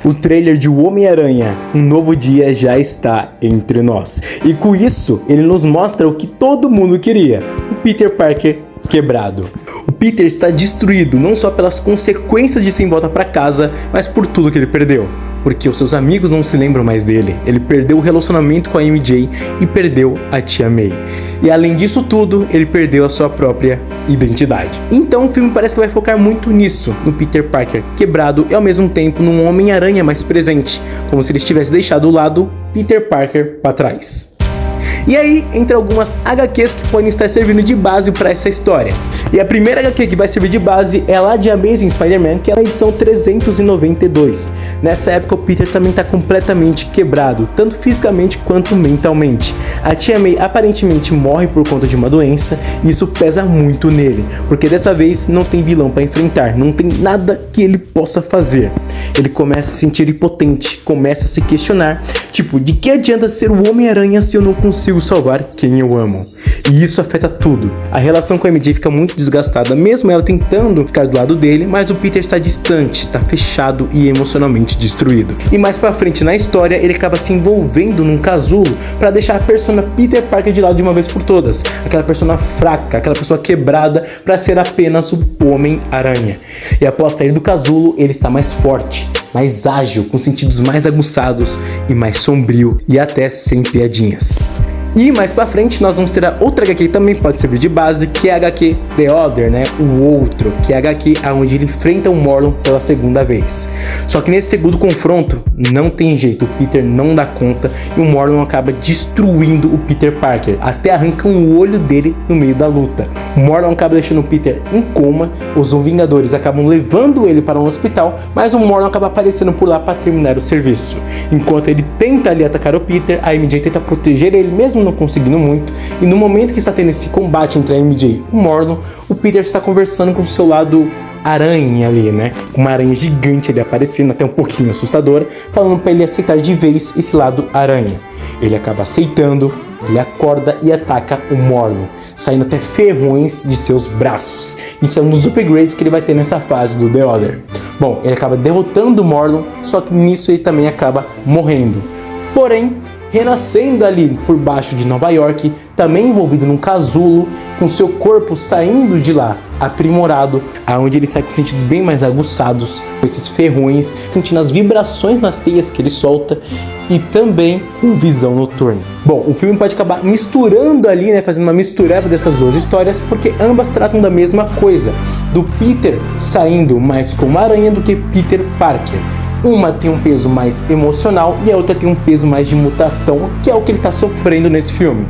O trailer de O Homem-Aranha, Um Novo Dia já está entre nós. E com isso, ele nos mostra o que todo mundo queria, o Peter Parker quebrado. O Peter está destruído não só pelas consequências de sem volta para casa, mas por tudo que ele perdeu. Porque os seus amigos não se lembram mais dele, ele perdeu o relacionamento com a MJ e perdeu a tia May. E além disso tudo, ele perdeu a sua própria identidade. Então o filme parece que vai focar muito nisso, no Peter Parker quebrado e ao mesmo tempo num Homem-Aranha mais presente, como se ele tivesse deixado o lado Peter Parker para trás. E aí, entre algumas HQs que podem estar servindo de base para essa história. E a primeira HQ que vai servir de base é lá de Amazing Spider-Man, que é a edição 392. Nessa época o Peter também está completamente quebrado, tanto fisicamente quanto mentalmente. A tia May aparentemente morre por conta de uma doença, e isso pesa muito nele, porque dessa vez não tem vilão para enfrentar, não tem nada que ele possa fazer. Ele começa a se sentir impotente, começa a se questionar, tipo, de que adianta ser o Homem-Aranha se eu não consigo salvar quem eu amo? E isso afeta tudo. A relação com a MJ fica muito desgastada, mesmo ela tentando ficar do lado dele, mas o Peter está distante, está fechado e emocionalmente destruído. E mais pra frente na história, ele acaba se envolvendo num casulo para deixar a persona Peter Parker de lado de uma vez por todas. Aquela persona fraca, aquela pessoa quebrada, para ser apenas o Homem-Aranha. E após sair do casulo, ele está mais forte, mais ágil, com sentidos mais aguçados e mais sombrio e até sem piadinhas. E mais pra frente nós vamos ter a outra HQ que também pode servir de base, que é a HQ The Other, né? O Outro, que é a HQ onde ele enfrenta o Morlun pela segunda vez. Só que nesse segundo confronto não tem jeito, o Peter não dá conta e o Morlun acaba destruindo o Peter Parker, até arranca um olho dele no meio da luta. O Morlun acaba deixando o Peter em coma, os Vingadores acabam levando ele para um hospital, mas o Morlun acaba aparecendo por lá para terminar o serviço. Enquanto ele tenta ali atacar o Peter, a MJ tenta proteger ele, mesmo não conseguindo muito, e no momento que está tendo esse combate entre a MJ e o Morlun, o Peter está conversando com o seu lado aranha ali, né? Uma aranha gigante ali aparecendo, até um pouquinho assustadora, falando para ele aceitar de vez esse lado aranha. Ele acaba aceitando, ele acorda e ataca o Morlun, saindo até ferrões de seus braços. Isso é um dos upgrades que ele vai ter nessa fase do The Other. Bom, ele acaba derrotando o Morlun, só que nisso ele também acaba morrendo. Porém, renascendo ali por baixo de Nova York, também envolvido num casulo, com seu corpo saindo de lá, aprimorado, aonde ele sai com sentidos bem mais aguçados, com esses ferrões, sentindo as vibrações nas teias que ele solta e também com visão noturna. Bom, o filme pode acabar misturando ali, né, fazendo uma misturada dessas duas histórias, porque ambas tratam da mesma coisa, do Peter saindo mais como aranha do que Peter Parker. Uma tem um peso mais emocional e a outra tem um peso mais de mutação, que é o que ele está sofrendo nesse filme.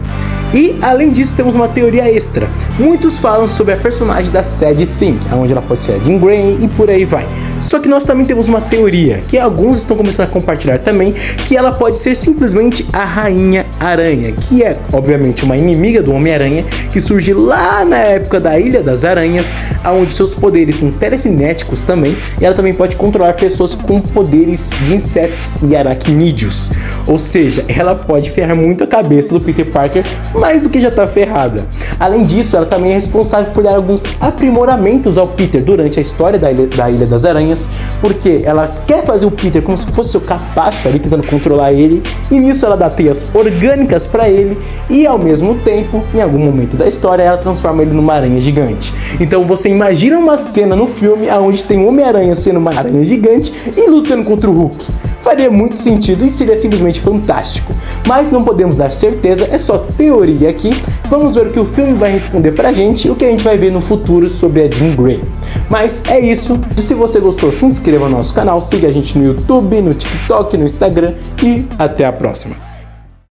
E, além disso, temos uma teoria extra. Muitos falam sobre a personagem da Sadie Sink, onde ela pode ser a Jean Grey e por aí vai. Só que nós também temos uma teoria, que alguns estão começando a compartilhar também, que ela pode ser simplesmente a Rainha Aranha, que é, obviamente, uma inimiga do Homem-Aranha, que surge lá na época da Ilha das Aranhas, onde seus poderes são telecinéticos também, e ela também pode controlar pessoas com poderes de insetos e aracnídeos. Ou seja, ela pode ferrar muito a cabeça do Peter Parker, mais do que já tá ferrada. Além disso, ela também é responsável por dar alguns aprimoramentos ao Peter durante a história da Ilha das Aranhas, porque ela quer fazer o Peter como se fosse seu capacho ali, tentando controlar ele, e nisso ela dá teias orgânicas para ele, e ao mesmo tempo, em algum momento da história, ela transforma ele numa aranha gigante. Então você imagina uma cena no filme onde tem o Homem-Aranha sendo uma aranha gigante e lutando contra o Hulk. Faria muito sentido e seria simplesmente fantástico. Mas não podemos dar certeza, é só teoria aqui. Vamos ver o que o filme vai responder pra gente e o que a gente vai ver no futuro sobre a Jean Grey. Mas é isso. Se você gostou, se inscreva no nosso canal, siga a gente no YouTube, no TikTok, no Instagram e até a próxima.